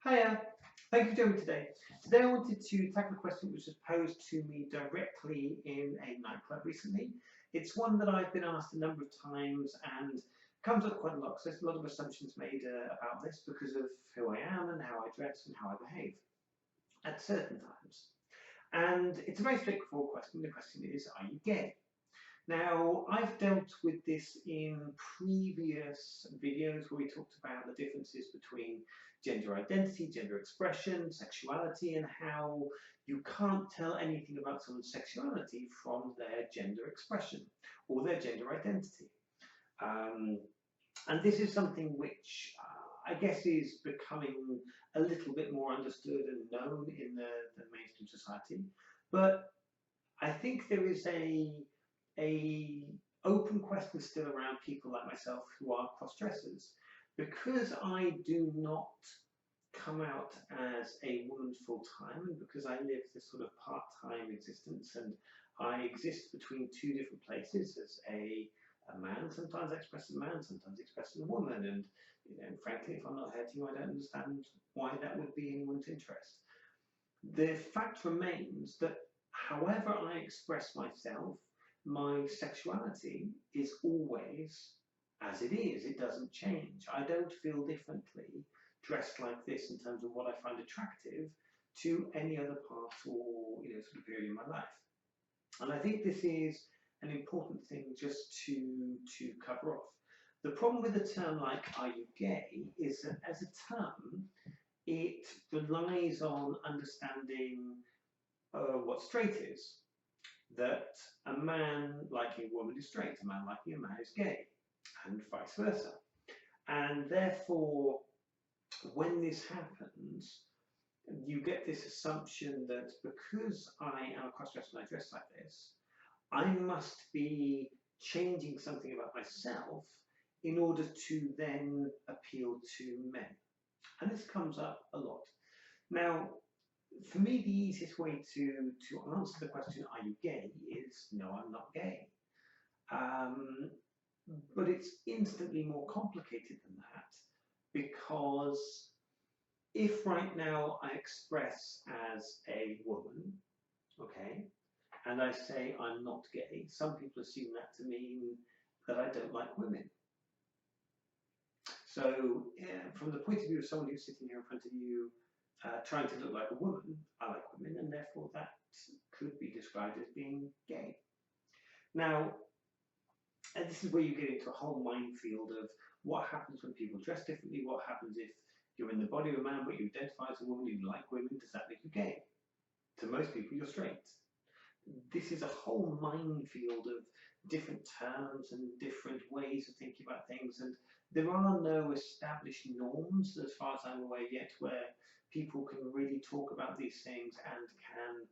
Hiya, thank you for joining me today. Today I wanted to tackle a question which was posed to me directly in a nightclub recently. It's one that I've been asked a number of times and comes up quite a lot because there's a lot of assumptions made about this because of who I am and how I dress and how I behave at certain times. And it's a very straightforward question. The question is, are you gay? Now, I've dealt with this in previous videos where we talked about the differences between gender identity, gender expression, sexuality, and how you can't tell anything about someone's sexuality from their gender expression or their gender identity. Um, and this is something which I guess is becoming a little bit more understood and known in the mainstream society. But I think there is a open question still around people like myself who are cross-dressers. Because I do not come out as a woman full-time, and because I live this sort of part-time existence and I exist between two different places as a man, sometimes I express as a man, sometimes I express as a woman, and frankly, if I'm not hurting you, I don't understand why that would be anyone's interest. The fact remains that however I express myself, my sexuality is always as it is. It doesn't change. I don't feel differently dressed like this in terms of what I find attractive to any other part or sort of period in my life. And I think this is an important thing just to cover off. The problem with a term like "are you gay" is that as a term, it relies on understanding what straight is. That a man liking a woman is straight, a man liking a man is gay, and vice versa. And therefore, when this happens, you get this assumption that because I am a cross-dresser and I dress like this, I must be changing something about myself in order to then appeal to men. And this comes up a lot. Now, for me, the easiest way to answer the question, are you gay, is no, I'm not gay. But it's instantly more complicated than that, because if right now I express as a woman, okay, and I say I'm not gay, some people assume that to mean that I don't like women. So from the point of view of someone who's sitting here in front of you trying to look like a woman, I like women, and therefore that could be described as being gay. Now, and this is where you get into a whole minefield of what happens when people dress differently, what happens if you're in the body of a man but you identify as a woman, you like women, does that make you gay? To most people, you're straight. This is a whole minefield of different terms and different ways of thinking about things, and there are no established norms, as far as I'm aware yet, where people can really talk about these things and can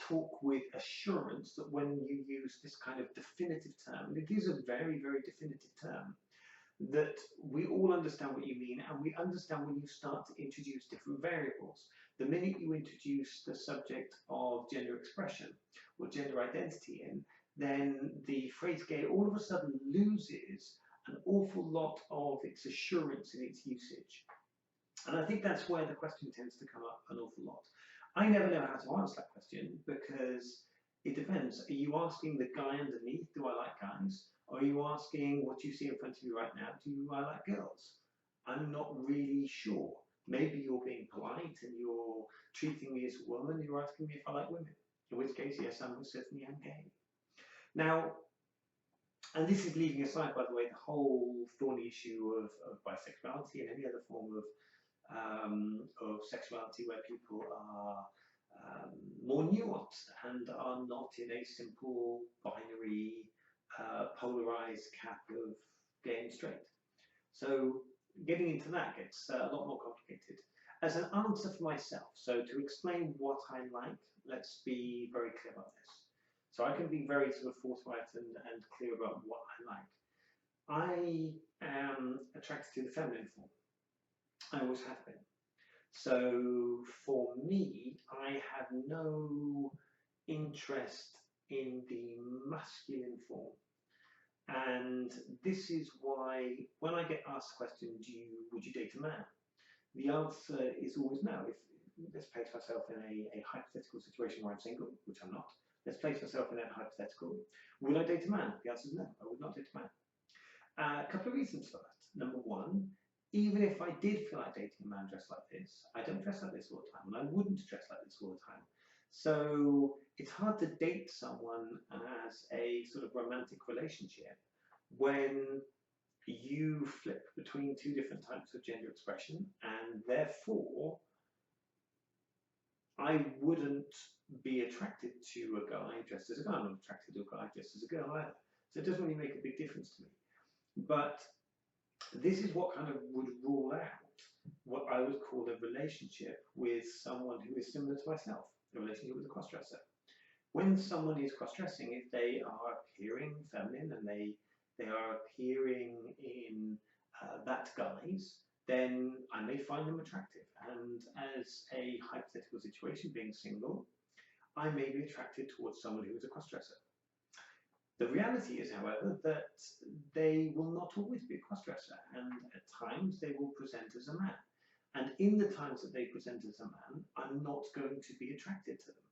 talk with assurance that when you use this kind of definitive term, and it is a very, very definitive term, that we all understand what you mean, and we understand when you start to introduce different variables. The minute you introduce the subject of gender expression or gender identity in, then the phrase gay all of a sudden loses an awful lot of its assurance in its usage. And I think that's where the question tends to come up an awful lot. I never know how to answer that question because it depends. Are you asking the guy underneath, do I like guys? Or are you asking what you see in front of you right now, do I like girls? I'm not really sure. Maybe you're being polite and you're treating me as a woman, you're asking me if I like women. In which case, yes, I most certainly am gay. Now, and this is leaving aside, by the way, the whole thorny issue of bisexuality and any other form of sexuality where people are more nuanced and are not in a simple binary polarized cap of gay and straight. So getting into that gets a lot more complicated. As an answer for myself, so to explain what I like, let's be very clear about this. So I can be very sort of forthright and clear about what I like. I am attracted to the feminine form. I always have been. So for me, I have no interest in the masculine form. And this is why when I get asked the question, would you date a man? The answer is always no. If let's place myself in a hypothetical situation where I'm single, which I'm not. Let's place myself in that hypothetical. Would I date a man? The answer is no. I would not date a man. A couple of reasons for that. Number one, even if I did feel like dating a man dressed like this, I don't dress like this all the time, and I wouldn't dress like this all the time. So it's hard to date someone as a sort of romantic relationship when you flip between two different types of gender expression, and therefore I wouldn't be attracted to a guy dressed as a guy. I'm not attracted to a guy dressed as a girl either. So it doesn't really make a big difference to me. But this is what kind of would rule out what I would call a relationship with someone who is similar to myself, a relationship with a crossdresser. When someone is cross-dressing, if they are appearing feminine and they are appearing in that guise, then I may find them attractive. And as a hypothetical situation, being single, I may be attracted towards someone who is a crossdresser. The reality is, however, that they will not always be a crossdresser, and at times they will present as a man. And in the times that they present as a man, I'm not going to be attracted to them.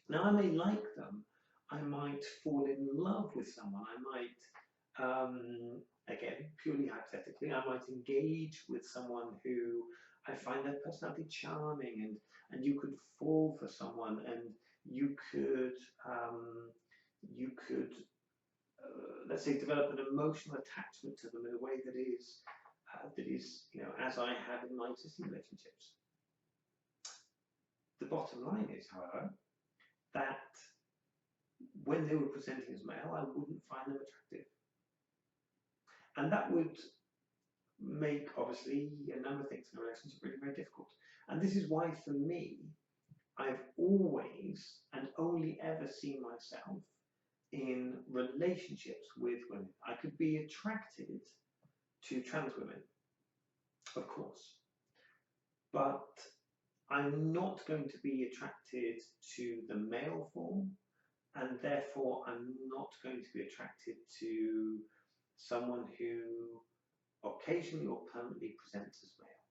Now, I may like them, I might fall in love with someone, I might, again, purely hypothetically, I might engage with someone who I find their personality charming, and you could fall for someone, and you could let's say, develop an emotional attachment to them in a way that is, as I have in my existing relationships. The bottom line is, however, that when they were presenting as male, I wouldn't find them attractive. And that would make, obviously, a number of things in a relationship really very difficult. And this is why, for me, I've always and only ever seen myself in relationships with women. I could be attracted to trans women, of course, but I'm not going to be attracted to the male form, and therefore I'm not going to be attracted to someone who occasionally or permanently presents as male.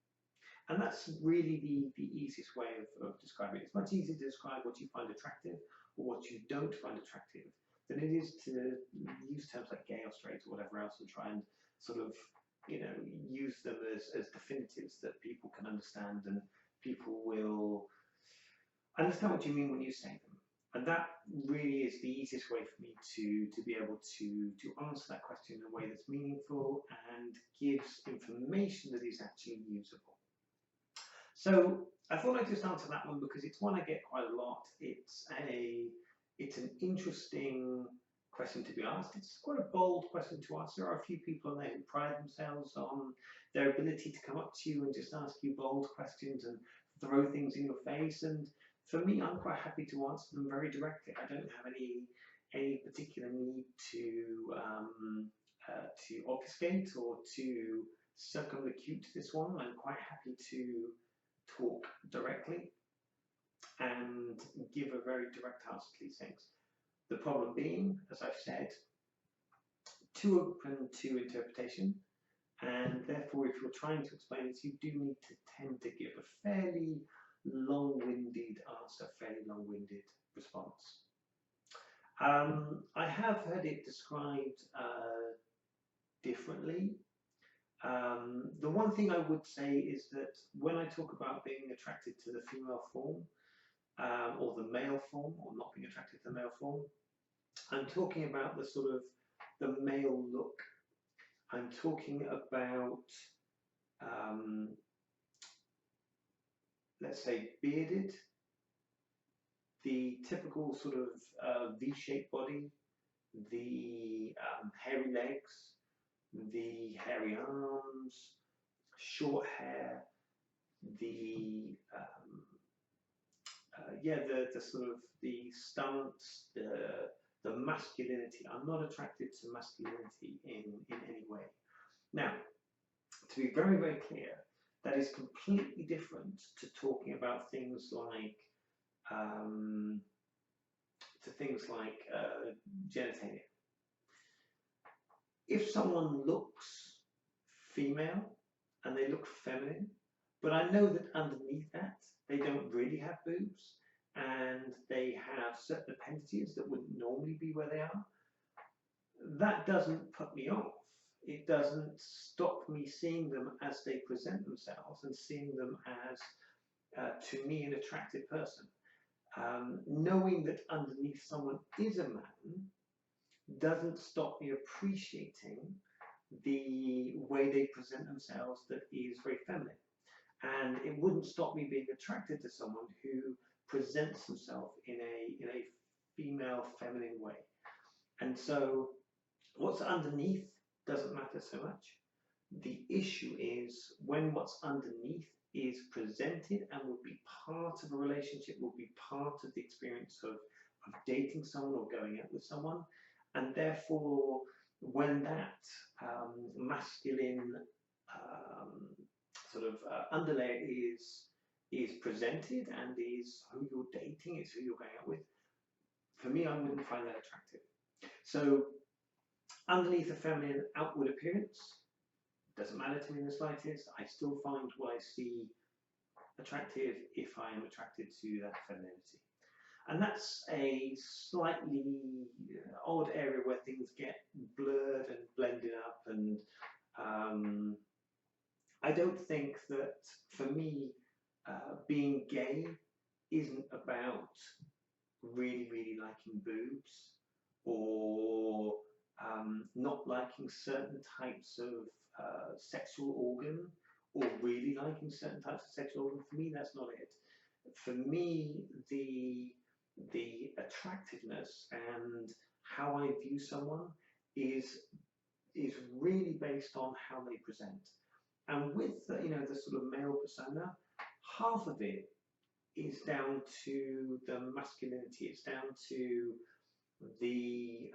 And that's really the easiest way of describing it. It's much easier to describe what you find attractive or what you don't find attractive than it is to use terms like gay or straight or whatever else and try and sort of, use them as definitives that people can understand and people will understand what you mean when you say them. And that really is the easiest way for me to be able to answer that question in a way that's meaningful and gives information that is actually usable. So I thought I'd just answer that one because it's one I get quite a lot. It's an interesting question to be asked. It's quite a bold question to ask. There are a few people on there who pride themselves on their ability to come up to you and just ask you bold questions and throw things in your face. And for me, I'm quite happy to answer them very directly. I don't have any particular need to obfuscate or to circumlocute this one. I'm quite happy to talk directly and give a very direct answer to these things. The problem being, as I've said, too open to interpretation, and therefore if you're trying to explain this, you do need to tend to give a fairly long-winded answer, fairly long-winded response. I have heard it described differently. The one thing I would say is that when I talk about being attracted to the female form, or the male form, or not being attracted to the male form, I'm talking about the sort of the male look. I'm talking about, let's say, bearded, the typical sort of V-shaped body, the hairy legs, the hairy arms, short hair, the sort of the stance, the masculinity. I'm not attracted to masculinity in any way. Now, to be very, very clear, that is completely different to talking about things like genitalia. If someone looks female and they look feminine, But I know that underneath that, they don't really have boobs, and they have certain appendages that wouldn't normally be where they are. That doesn't put me off. It doesn't stop me seeing them as they present themselves and seeing them as, to me, an attractive person. Knowing that underneath someone is a man doesn't stop me appreciating the way they present themselves that is very feminine. And it wouldn't stop me being attracted to someone who presents himself in a female feminine way. And so what's underneath doesn't matter so much. The issue is when what's underneath is presented and would be part of a relationship, would be part of the experience of dating someone or going out with someone. And therefore, when that masculine underlayer is presented and is who you're dating, it's who you're going out with, for me, I wouldn't find that attractive. So underneath a feminine outward appearance, doesn't matter to me in the slightest. I still find what I see attractive if I am attracted to that femininity. And that's a slightly odd area where things get blurred and blended up. And I don't think that, for me, being gay isn't about really, really liking boobs or not liking certain types of sexual organ or really liking certain types of sexual organ. For me, that's not it. For me, the attractiveness and how I view someone is really based on how they present. And with the sort of male persona, half of it is down to the masculinity. It's down to the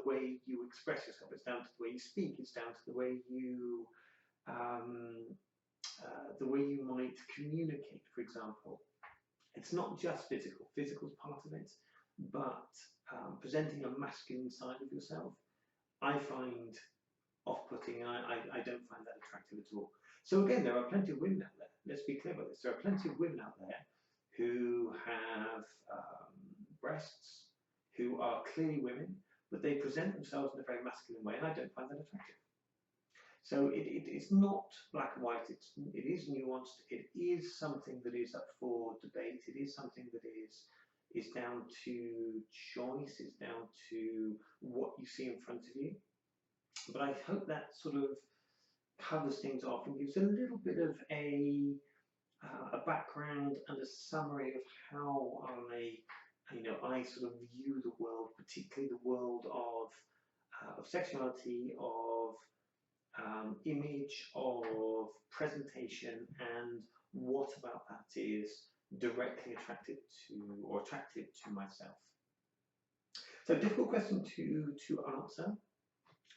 way you express yourself. It's down to the way you speak. It's down to the way you might communicate, for example. It's not just physical. Physical is part of it, but presenting a masculine side of yourself, I find off-putting, and I don't find that attractive at all. So again, there are plenty of women out there. Let's be clear about this. There are plenty of women out there who have breasts, who are clearly women, but they present themselves in a very masculine way, and I don't find that attractive. So it's not black and white. It is nuanced. It is something that is up for debate. It is something that is down to choice. It's down to what you see in front of you. But I hope that sort of covers things off and gives a little bit of a background and a summary of how I sort of view the world, particularly the world of sexuality, of image, of presentation, and what about that is directly attractive to myself. So difficult question to answer.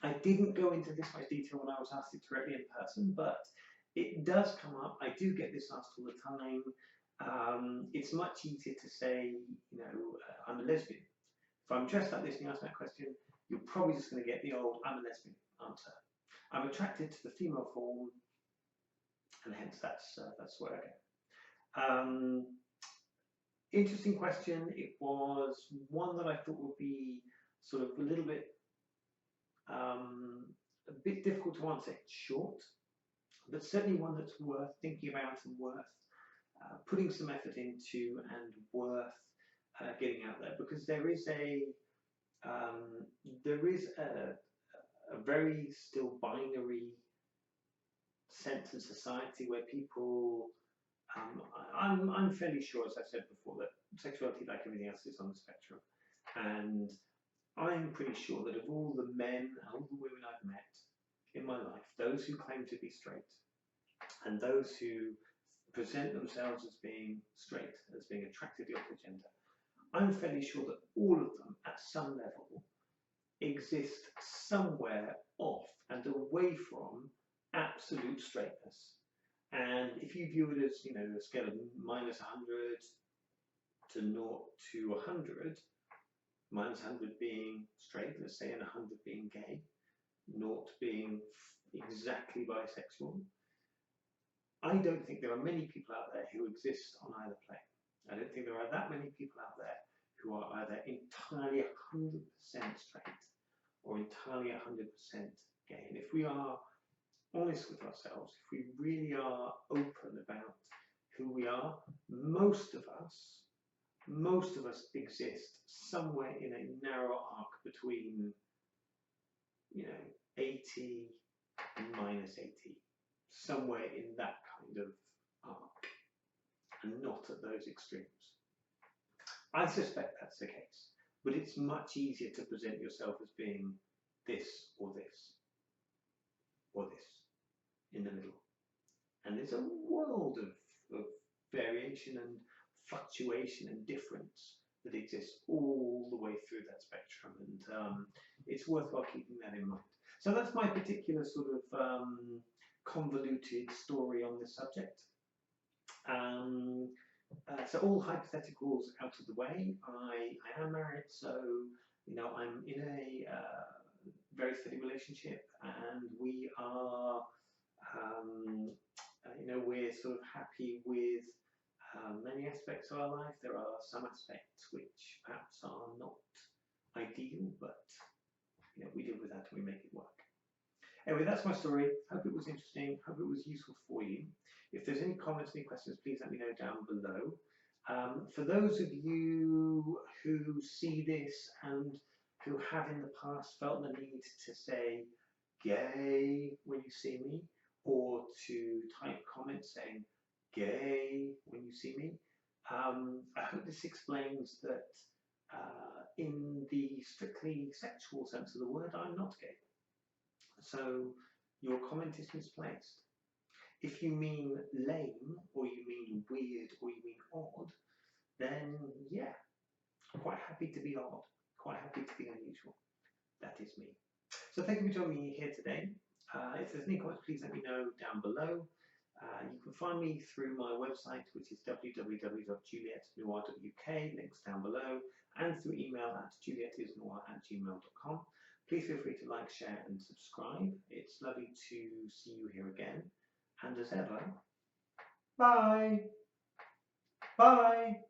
I didn't go into this much detail when I was asked it directly in person, but it does come up. I do get this asked all the time. It's much easier to say, I'm a lesbian. If I'm dressed like this and you ask that question, you're probably just going to get the old I'm a lesbian answer. I'm attracted to the female form, and hence that's where I go. Interesting question. It was one that I thought would be sort of a little bit difficult to answer. It's short, but certainly one that's worth thinking about and worth putting some effort into and worth getting out there, because there is a very still binary sense in society where people, I'm fairly sure, as I've said before, that sexuality, like everything else, is on the spectrum. And I'm pretty sure that of all the men and all the women I've met in my life, those who claim to be straight and those who present themselves as being straight, as being attracted to the opposite gender, I'm fairly sure that all of them at some level exist somewhere off and away from absolute straightness. And if you view it as, a scale of -100 to 0 to 100, -100 being straight, let's say, and 100 being gay, 0 being exactly bisexual, I don't think there are many people out there who exist on either plane. I don't think there are that many people out there who are either entirely 100% straight or entirely 100% gay. And if we are honest with ourselves, if we really are open about who we are, most of us exist somewhere in a narrow arc between, 80 and -80, somewhere in that kind of arc, and not at those extremes. I suspect that's the case, but it's much easier to present yourself as being this or this or this in the middle. And there's a world of variation and fluctuation and difference that exists all the way through that spectrum, and it's worthwhile keeping that in mind. So that's my particular sort of convoluted story on this subject. So all hypotheticals out of the way. I am married, so I'm in a very steady relationship, and we are we're sort of happy with many aspects of our life. There are some aspects which perhaps are not ideal, but we deal with that and we make it work. Anyway, that's my story. Hope it was interesting. Hope it was useful for you. If there's any comments, any questions, please let me know down below. For those of you who see this and who have in the past felt the need to say gay when you see me, or to type comments saying gay when you see me, I hope this explains that in the strictly sexual sense of the word, I'm not gay. So your comment is misplaced. If you mean lame, or you mean weird, or you mean odd, then yeah, quite happy to be odd, quite happy to be unusual. That is me. So thank you for joining me here today. If there's any comments, please let me know down below. You can find me through my website, which is www.julietteisnoir.uk, links down below, and through email at julietteisnoir@gmail.com. Please feel free to like, share, and subscribe. It's lovely to see you here again. And as ever, bye! Bye!